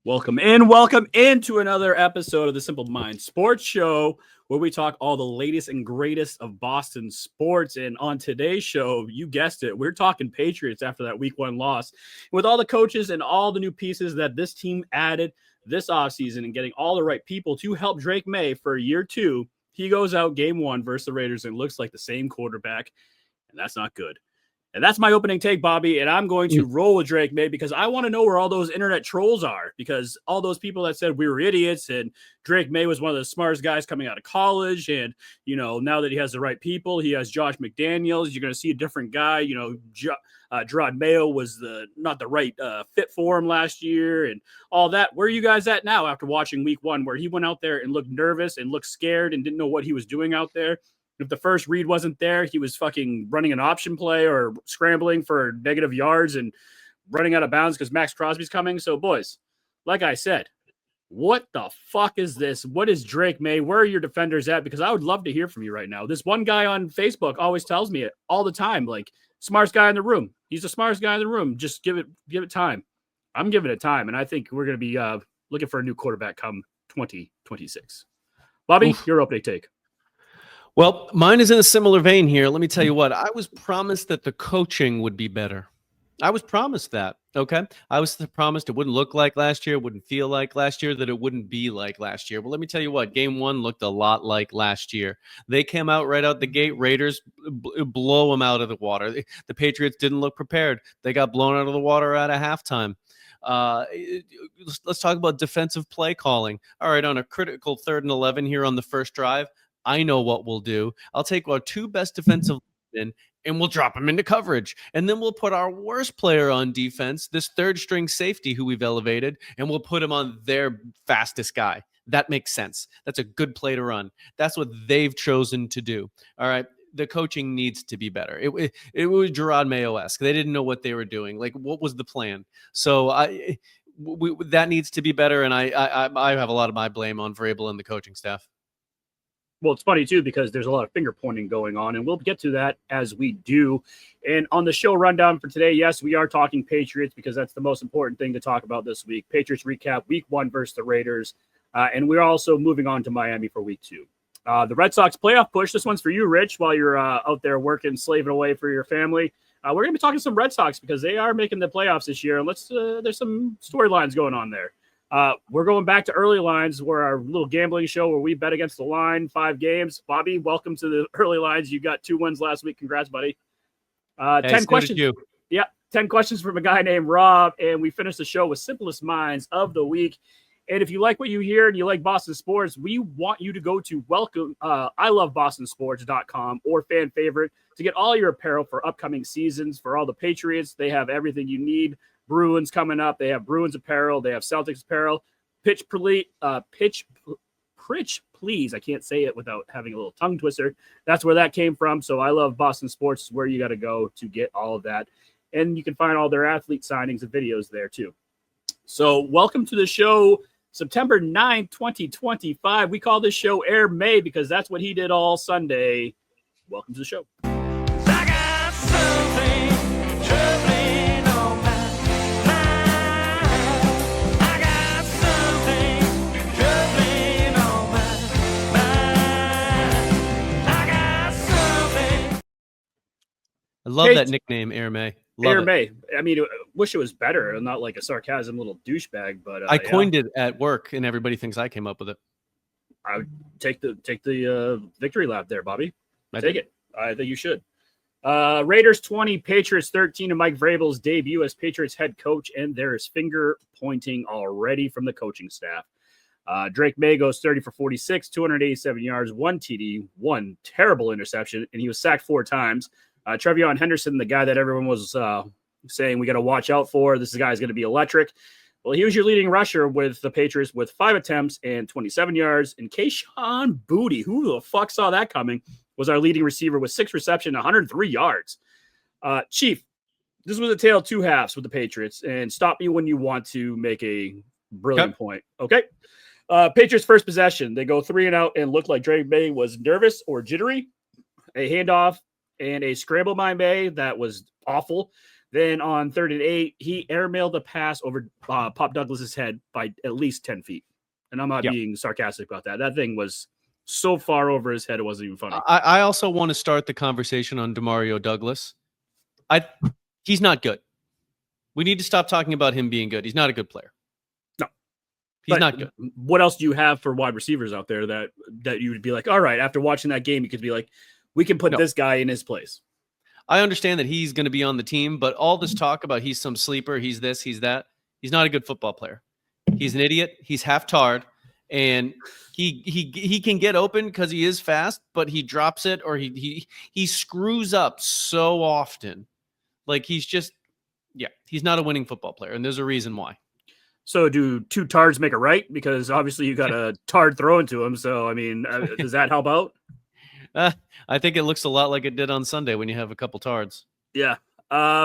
Welcome into another episode of the Simple Mind Sports Show, where we talk all the latest and greatest of Boston sports. And on today's show, you guessed it, we're talking Patriots after that week one loss. With all the coaches and all the new pieces that this team added this offseason and getting all the right people to help Drake Maye for year two, he goes out game one versus the Raiders and looks like the same quarterback, and that's not good. And that's my opening take, Bobby. And I'm going to roll with Drake Maye because I want to know where all those internet trolls are, because all those people that said we were idiots and Drake Maye was one of the smartest guys coming out of college. And, now that he has the right people, he has Josh McDaniels. You're going to see a different guy. Gerard Mayo was not the right fit for him last year and all that. Where are you guys at now after watching week one, where he went out there and looked nervous and looked scared and didn't know what he was doing out there? If the first read wasn't there, he was fucking running an option play or scrambling for negative yards and running out of bounds because Max Crosby's coming. So, boys, like I said, what the fuck is this? What is Drake Maye? Where are your defenders at? Because I would love to hear from you right now. This one guy on Facebook always tells me it all the time, like, smartest guy in the room. He's the smartest guy in the room. Just give it time. I'm giving it time, and I think we're going to be looking for a new quarterback come 2026. Bobby, your opening take. Well, mine is in a similar vein here. Let me tell you what. I was promised that the coaching would be better. I was promised that, okay? I was promised it wouldn't look like last year, wouldn't feel like last year, that it wouldn't be like last year. Well, let me tell you what. Game one looked a lot like last year. They came out right out the gate. Raiders blow them out of the water. The Patriots didn't look prepared. They got blown out of the water at a halftime. Let's talk about defensive play calling. All right, on a critical 3rd and 11 here on the first drive, I know what we'll do. I'll take our two best defensive linemen and we'll drop them into coverage. And then we'll put our worst player on defense, this third string safety who we've elevated, and we'll put him on their fastest guy. That makes sense. That's a good play to run. That's what they've chosen to do. All right. The coaching needs to be better. It was Gerard Mayo-esque. They didn't know what they were doing. Like, what was the plan? So that needs to be better. And I have a lot of my blame on Vrabel and the coaching staff. Well, it's funny, too, because there's a lot of finger pointing going on, and we'll get to that as we do. And on the show rundown for today, yes, we are talking Patriots because that's the most important thing to talk about this week. Patriots recap week one versus the Raiders. And we're also moving on to Miami for week two. The Red Sox playoff push. This one's for you, Rich, while you're out there working, slaving away for your family. We're going to be talking some Red Sox because they are making the playoffs this year. And there's some storylines going on there. We're going back to early lines, where our little gambling show where we bet against the line, 5 games. Bobby, welcome to the early lines. You got 2 wins last week. Congrats, buddy. 10 questions. Yeah, 10 questions from a guy named Rob, and we finished the show with simplest minds of the week. And if you like what you hear and you like Boston sports, we want you to go to ilovebostonsports.com or fan favorite to get all your apparel for upcoming seasons. For all the Patriots, they have everything you need. Bruins coming up. They have Bruins apparel. They have Celtics apparel. Pitch, please. I can't say it without having a little tongue twister. That's where that came from. So I love Boston Sports is where you got to go to get all of that. And you can find all their athlete signings and videos there too. So welcome to the show, September 9th, 2025. We call this show Air May because that's what he did all Sunday. Welcome to the show. I love that nickname, Air May. Air May. I mean, I wish it was better and not like a sarcasm little douchebag. But I coined it at work, and everybody thinks I came up with it. I would take the victory lap there, Bobby. Take it. I think you should. Raiders 20, Patriots 13, and Mike Vrabel's debut as Patriots head coach, and there is finger pointing already from the coaching staff. Drake Maye goes 30 for 46, 287 yards, 1 TD, 1 terrible interception, and he was sacked 4 times. Trevion Henderson, the guy that everyone was saying we got to watch out for, this guy is going to be electric. Well, he was your leading rusher with the Patriots with 5 attempts and 27 yards. And Kayshon Boutte, who the fuck saw that coming, was our leading receiver with 6 receptions, 103 yards. Chief, this was a tale of 2 halves with the Patriots, and stop me when you want to make a brilliant point. Okay. Patriots first possession. They go 3 and out and looked like Drake Maye was nervous or jittery. A handoff and a scramble by Maye that was awful. Then on 3rd and 8, he airmailed a pass over Pop Douglas's head by at least 10 feet. And I'm not being sarcastic about that. That thing was so far over his head, it wasn't even funny. I also want to start the conversation on Demario Douglas. He's not good. We need to stop talking about him being good. He's not a good player. No. He's not good. What else do you have for wide receivers out there that you would be like, all right, after watching that game, you could be like, we can put this guy in his place? I understand that he's going to be on the team, but all this talk about he's some sleeper, he's this, he's that, he's not a good football player. He's an idiot. He's half-tarred, and he can get open because he is fast, but he drops it or he screws up so often. Like he's not a winning football player, and there's a reason why. So do 2 tards make a right? Because obviously you got a tard thrown to him. So, I mean, does that help out? I think it looks a lot like it did on Sunday when you have a couple tards. Yeah.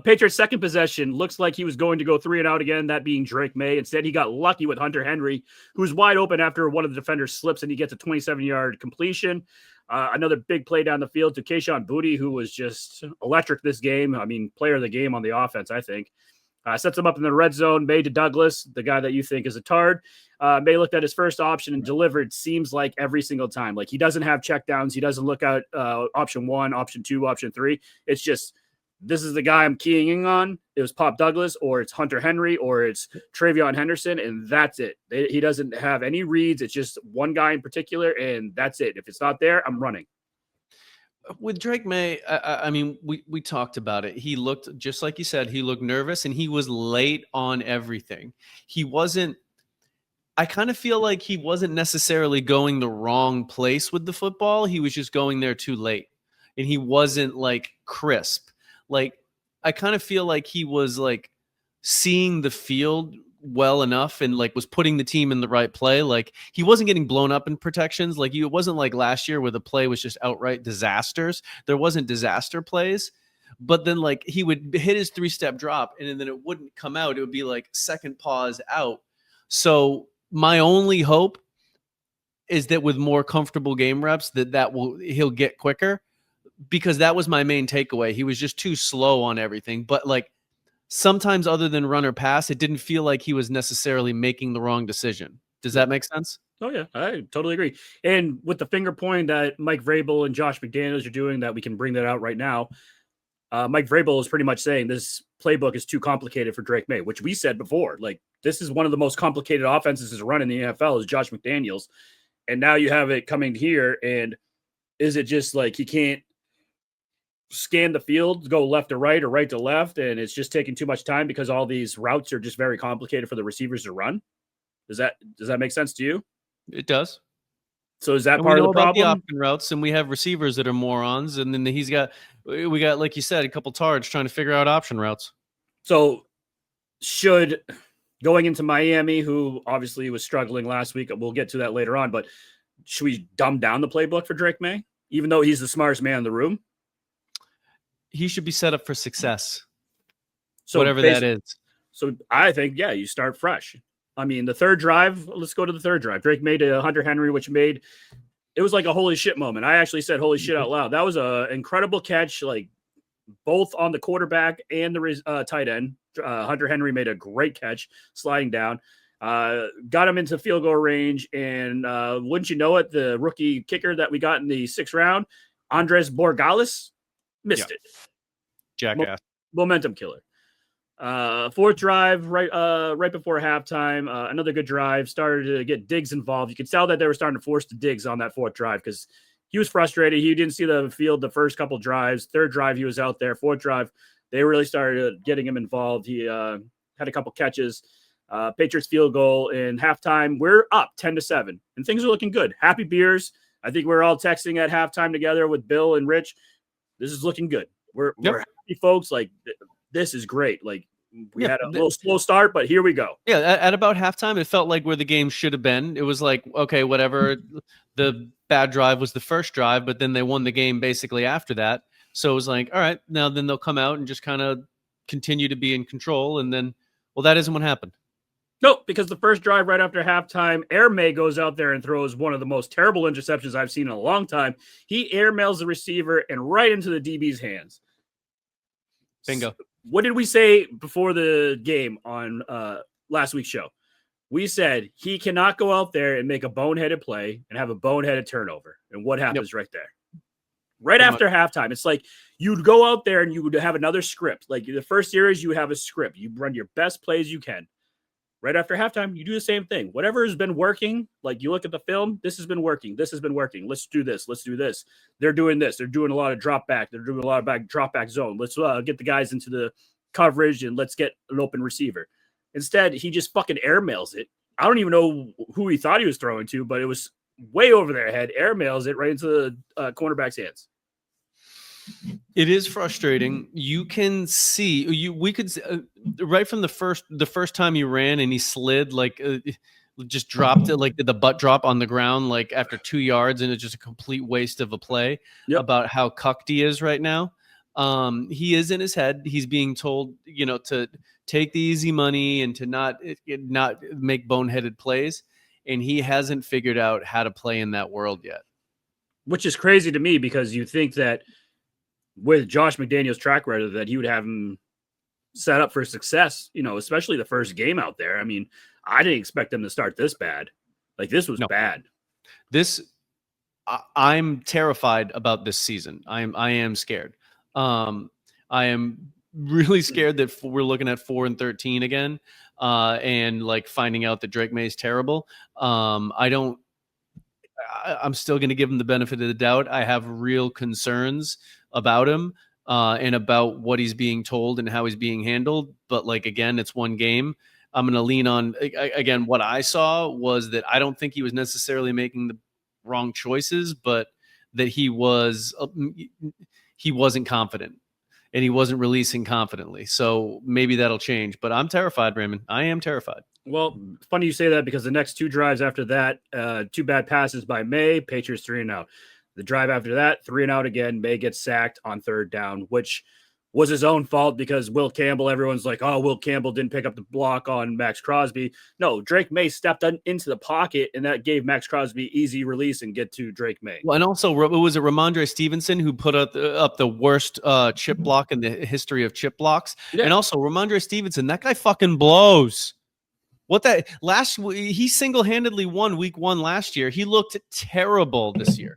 Patriots' second possession looks like he was going to go 3 and out again, that being Drake Maye. Instead, he got lucky with Hunter Henry, who's wide open after one of the defenders slips, and he gets a 27-yard completion. Another big play down the field to Kayshon Boutte, who was just electric this game. I mean, player of the game on the offense, I think. Sets him up in the red zone. Maye to Douglas, the guy that you think is a tard. Maye looked at his first option and delivered, seems like every single time. Like he doesn't have checkdowns. He doesn't look at option 1, option 2, option 3. It's just, this is the guy I'm keying in on. It was Pop Douglas, or it's Hunter Henry, or it's Travion Henderson, and that's it. He doesn't have any reads. It's just one guy in particular, and that's it. If it's not there, I'm running. With Drake Maye, I mean, we talked about it. He looked, just like you said, he looked nervous, and he was late on everything. He wasn't, I kind of feel like he wasn't necessarily going the wrong place with the football. He was just going there too late, and he wasn't like crisp. Like, I kind of feel like he was like seeing the field well enough and like was putting the team in the right play. Like he wasn't getting blown up in protections. Like it wasn't like last year where the play was just outright disasters. There wasn't disaster plays, but then like he would hit his 3-step drop and then it wouldn't come out. It would be like second pause out. So my only hope is that with more comfortable game reps he'll get quicker, because that was my main takeaway. He was just too slow on everything. But like, sometimes other than run or pass, it didn't feel like he was necessarily making the wrong decision. Does that make sense? Oh, yeah, I totally agree. And with the finger point that Mike Vrabel and Josh McDaniels are doing, that we can bring that out right now, Mike Vrabel is pretty much saying this playbook is too complicated for Drake Maye, which we said before. Like, this is one of the most complicated offenses to run in the NFL is Josh McDaniels. And now you have it coming here, and is it just like he can't scan the field, go left to right or right to left, and it's just taking too much time because all these routes are just very complicated for the receivers to run? Does that make sense to you? It does. So is that part of the problem? The option routes, and we have receivers that are morons, and then we got, like you said, a couple tards trying to figure out option routes. So should, going into Miami, who obviously was struggling last week, we'll get to that later on, but should we dumb down the playbook for Drake Maye, even though he's the smartest man in the room? He should be set up for success, so whatever that is. So I think, yeah, you start fresh. I mean, the third drive, let's go to the third drive. Drake made a Hunter Henry, which it was like a holy shit moment. I actually said holy shit out loud. That was an incredible catch, like both on the quarterback and the tight end. Hunter Henry made a great catch sliding down. Got him into field goal range, and wouldn't you know it, the rookie kicker that we got in the 6th round, Andres Borregales, missed it. Jackass. Momentum killer. 4th drive, right before halftime. Another good drive. Started to get Diggs involved. You could tell that they were starting to force the Diggs on that 4th drive because he was frustrated. He didn't see the field the first couple drives. 3rd drive, he was out there. 4th drive, they really started getting him involved. He had a couple catches. Patriots field goal in halftime. We're up 10-7, and things are looking good. Happy beers. I think we're all texting at halftime together with Bill and Rich. This is looking good. We're happy, folks. Like, this is great. Like, we had a little slow start, but here we go. Yeah, at about halftime, it felt like where the game should have been. It was like, okay, whatever. The bad drive was the first drive, but then they won the game basically after that. So it was like, all right, now then they'll come out and just kind of continue to be in control. And then, well, that isn't what happened. Nope, because the first drive right after halftime, Maye goes out there and throws one of the most terrible interceptions I've seen in a long time. He airmails the receiver and right into the DB's hands. Bingo. what did we say before the game on last week's show? We said he cannot go out there and make a boneheaded play and have a boneheaded turnover. And what happens right there? Right Pretty after halftime, it's like you'd go out there and you would have another script. Like the first series, you have a script. You run your best plays you can. Right after halftime, you do the same thing. Whatever has been working, like you look at the film, this has been working. This has been working. Let's do this. Let's do this. They're doing this. They're doing a lot of drop back. They're doing a lot of drop back zone. Let's get the guys into the coverage and let's get an open receiver. Instead, he just fucking airmails it. I don't even know who he thought he was throwing to, but it was way over their head. Airmails it right into the cornerback's hands. It is frustrating. You can see we could right from the first time he ran and he slid just dropped it, like did the butt drop on the ground like after 2 yards, and it's just a complete waste of a play. About how cucked he is right now. He is in his head. He's being told, to take the easy money and to not make boneheaded plays, and he hasn't figured out how to play in that world yet. Which is crazy to me because you think that with Josh McDaniels' track record that he would have him set up for success, especially the first game out there. I mean, I didn't expect them to start this bad. Like this was bad. I'm terrified about this season. I am scared. I am really scared that we're looking at 4-13 again, and like finding out that Drake Maye is terrible. I'm still going to give him the benefit of the doubt. I have real concerns about him and about what he's being told and how he's being handled. But like, again, it's one game. I'm going to lean on, again, what I saw was that I don't think he was necessarily making the wrong choices, but that he wasn't confident and he wasn't releasing confidently. So maybe that'll change, but I'm terrified, Raymond. I am terrified. Well, funny you say that because the next two drives after that, 2 bad passes by Maye, Patriots 3-and-out. The drive after that, 3-and-out again. Maye gets sacked on 3rd down, which was his own fault because Will Campbell, everyone's like, oh, Will Campbell didn't pick up the block on Max Crosby. No, Drake Maye stepped into the pocket, and that gave Max Crosby easy release and get to Drake Maye. Well, and also, was it Ramondre Stevenson who put up the worst chip block in the history of chip blocks? Yeah. And also, Ramondre Stevenson, that guy fucking blows. He single-handedly won week 1 last year. He looked terrible this year.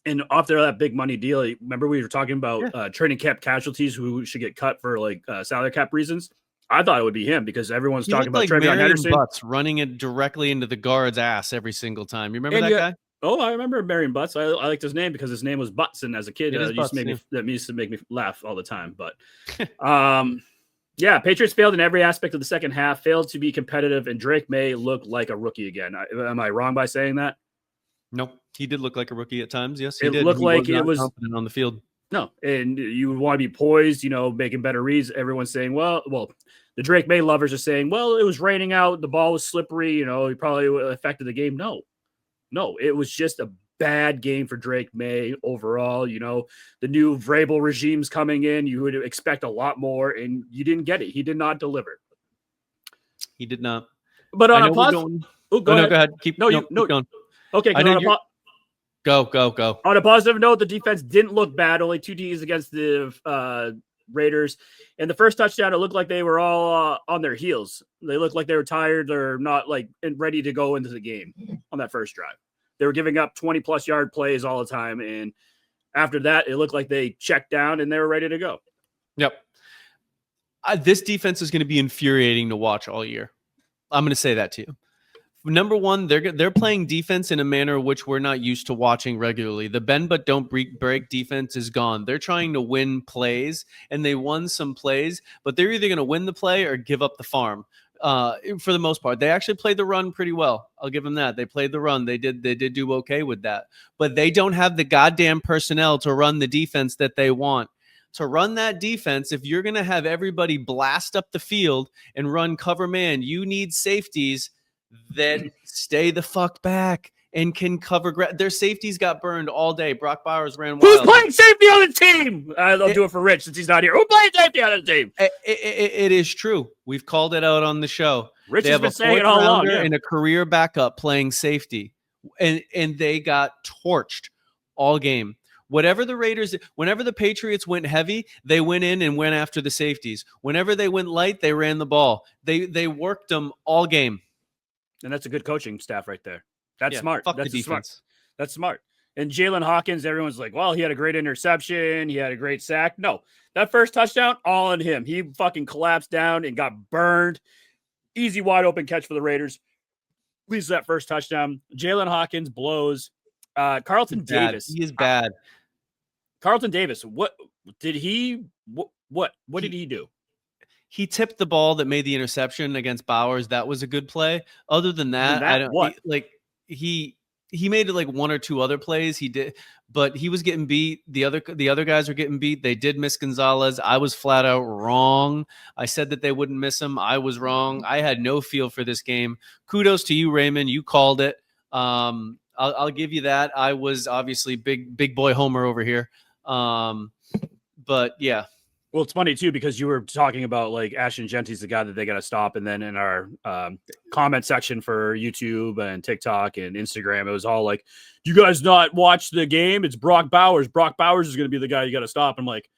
And after that big money deal, remember we were talking about training camp casualties who should get cut for like salary cap reasons? I thought it would be him because everyone's talking about Trevion Henderson. Butts running it directly into the guard's ass every single time. You remember that guy? Oh, I remember Marion Butts. I liked his name because his name was Butson as a kid. That used to make me laugh all the time. But yeah, Patriots failed in every aspect of the second half, failed to be competitive, and Drake Maye looked like a rookie again. Am I wrong by saying that? Nope. He did look like a rookie at times. Yes, he did. It looked like it was confident on the field. No, and you want to be poised, making better reads. Everyone's saying, well, the Drake Maye lovers are saying, well, it was raining out, the ball was slippery, he probably affected the game. No, it was just a bad game for Drake Maye overall. The new Vrabel regime's coming in. You would expect a lot more, and you didn't get it. He did not deliver. He did not. But on a positive, go ahead. Keep going. Okay, Go. On a positive note, the defense didn't look bad. Only 2 Ds against the Raiders. And the first touchdown, it looked like they were all on their heels. They looked like they were tired or not ready to go into the game on that first drive. They were giving up 20-plus yard plays all the time. And after that, it looked like they checked down and they were ready to go. Yep. This defense is going to be infuriating to watch all year. I'm going to say that to you. Number one, they're playing defense in a manner which we're not used to watching regularly. The bend but don't break defense is gone. They're trying to win plays, and they won some plays, but they're either going to win the play or give up the farm. For the most part, they actually played the run pretty well. I'll give them that. They played the run. They did do okay with that, but they don't have the goddamn personnel to run the defense that they want. To run that defense, if you're going to have everybody blast up the field and run cover man, you need safeties that stay the fuck back and can cover. Their safeties got burned all day. Brock Bowers ran wild. Who's playing safety on the team? I'll do it for Rich since he's not here. Who playing safety on the team? It is true. We've called it out on the show. Rich has been saying it all along. Yeah. And a career backup playing safety, and they got torched all game. Whatever the Raiders, whenever the Patriots went heavy, they went in and went after the safeties. Whenever they went light, they ran the ball. They worked them all game. And that's a good coaching staff right there. That's smart. Fuck That's the defense. Smart. That's smart. And Jalen Hawkins, everyone's like, well, he had a great interception. He had a great sack. No, that first touchdown, all on him. He fucking collapsed down and got burned. Easy, wide open catch for the Raiders. Leads that first touchdown. Jalen Hawkins blows. Carlton Davis. He is bad. Carlton Davis. What did he? What did he do? He tipped the ball that made the interception against Bowers. That was a good play. Other than that, I don't like he made it like one or two other plays. He did, but he was getting beat. The other guys were getting beat. They did miss Gonzalez. I was flat out wrong. I said that they wouldn't miss him. I was wrong. I had no feel for this game. Kudos to you, Raymond. You called it. I'll give you that. I was obviously big boy Homer over here. But yeah. Well, it's funny too, because you were talking about like Ashton Genty's the guy that they got to stop. And then in our comment section for YouTube and TikTok and Instagram, it was all like, you guys not watch the game? It's Brock Bowers. Brock Bowers is going to be the guy you got to stop. I'm like,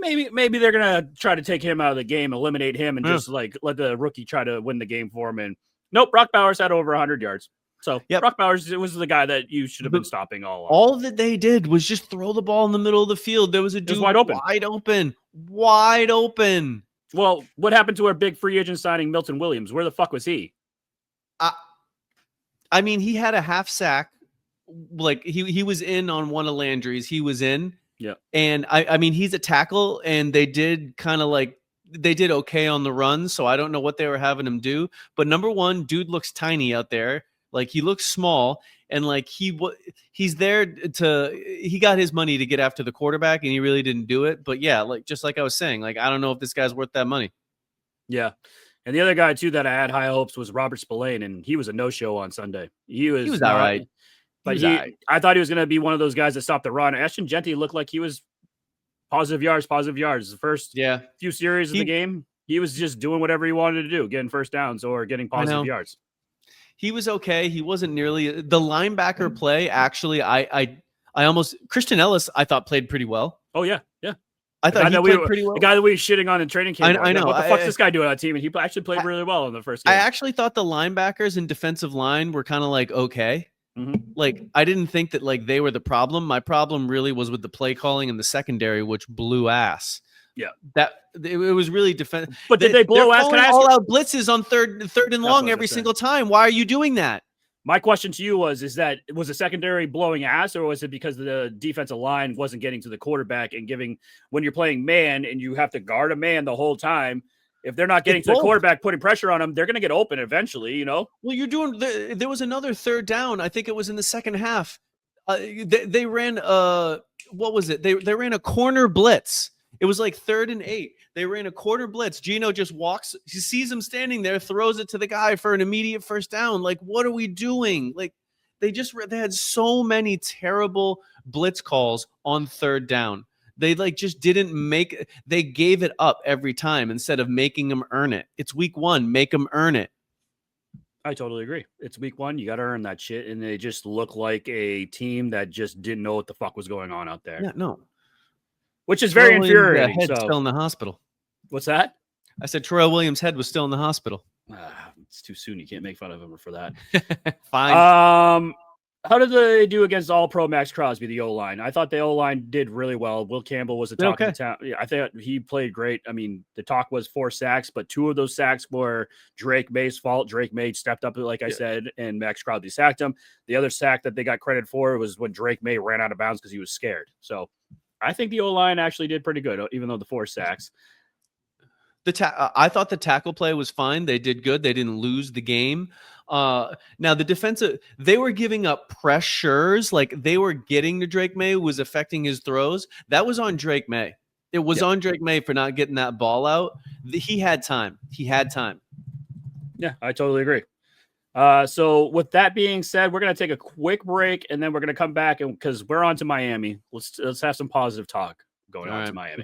maybe they're going to try to take him out of the game, eliminate him, and just like let the rookie try to win the game for him. And nope, Brock Bowers had over 100 yards. So Brock Bowers was the guy that you should have been stopping all along. All that they did was just throw the ball in the middle of the field. There was a dude wide open. Well, what happened to our big free agent signing, Milton Williams? Where the fuck was he? I mean, he had a half sack. Like he was in on one of Landry's. He was in. Yeah. And I mean, he's a tackle, and they did kind of like they did okay on the run. So I don't know what they were having him do. But number one, dude looks tiny out there. Like he looks small, and like he's there he got his money to get after the quarterback, and he really didn't do it. But yeah, like just like I was saying, like I don't know if this guy's worth that money. Yeah. And the other guy too that I had high hopes was Robert Spillane, and he was a no-show on Sunday. He was all right. But I thought he was going to be one of those guys that stopped the run. Ashton Genty looked like he was positive yards. The first few series of the game, he was just doing whatever he wanted to do, getting first downs or getting positive yards. He was okay. He wasn't nearly the linebacker play. Actually, I almost Christian Ellis I thought played pretty well. Oh yeah. I thought he played pretty well. The guy that we were shitting on in training camp. I know. What the fuck's this guy doing on that team? And he actually played really well in the first game. I actually thought the linebackers and defensive line were kind of like okay. Mm-hmm. Like I didn't think that like they were the problem. My problem really was with the play calling in the secondary, which blew ass. Yeah, that it was really defensive. But did they blow ass? Can I ask all out blitzes on third and long every single time? Why are you doing that? My question to you was the secondary blowing ass, or was it because the defensive line wasn't getting to the quarterback and giving when you're playing man and you have to guard a man the whole time? If they're not getting to the quarterback, putting pressure on them, they're going to get open eventually, you know? Well, you're doing there was another third down. I think it was in the second half. They ran what was it? They ran a corner blitz. It was like 3rd and 8. They ran a corner blitz. Gino just walks, he sees him standing there, throws it to the guy for an immediate first down. Like, what are we doing? Like, they had so many terrible blitz calls on 3rd down. They like just didn't make, they gave it up every time instead of making them earn it. It's week 1, make them earn it. I totally agree. It's week 1. You got to earn that shit. And they just look like a team that just didn't know what the fuck was going on out there. Yeah, no. Which is very infuriating. Head still in the hospital. What's that? I said Terrell Williams' head was still in the hospital. It's too soon. You can't make fun of him for that. Fine. How did they do against All-Pro Max Crosby, the O-line? I thought the O-line did really well. Will Campbell was a talk of the town. Yeah, I think he played great. I mean, the talk was 4 sacks, but 2 of those sacks were Drake Maye's fault. Drake Maye stepped up, like I said, and Max Crosby sacked him. The other sack that they got credit for was when Drake Maye ran out of bounds because he was scared. So I think the O-line actually did pretty good, even though the 4 sacks. I thought the tackle play was fine. They did good. They didn't lose the game. Now the defensive, they were giving up pressures. Like they were getting to Drake Maye, was affecting his throws. That was on Drake Maye. It was on Drake Maye for not getting that ball out. He had time. Yeah, I totally agree. So with that being said, we're going to take a quick break and then we're going to come back and because we're on to Miami. Let's have some positive talk going on to Miami.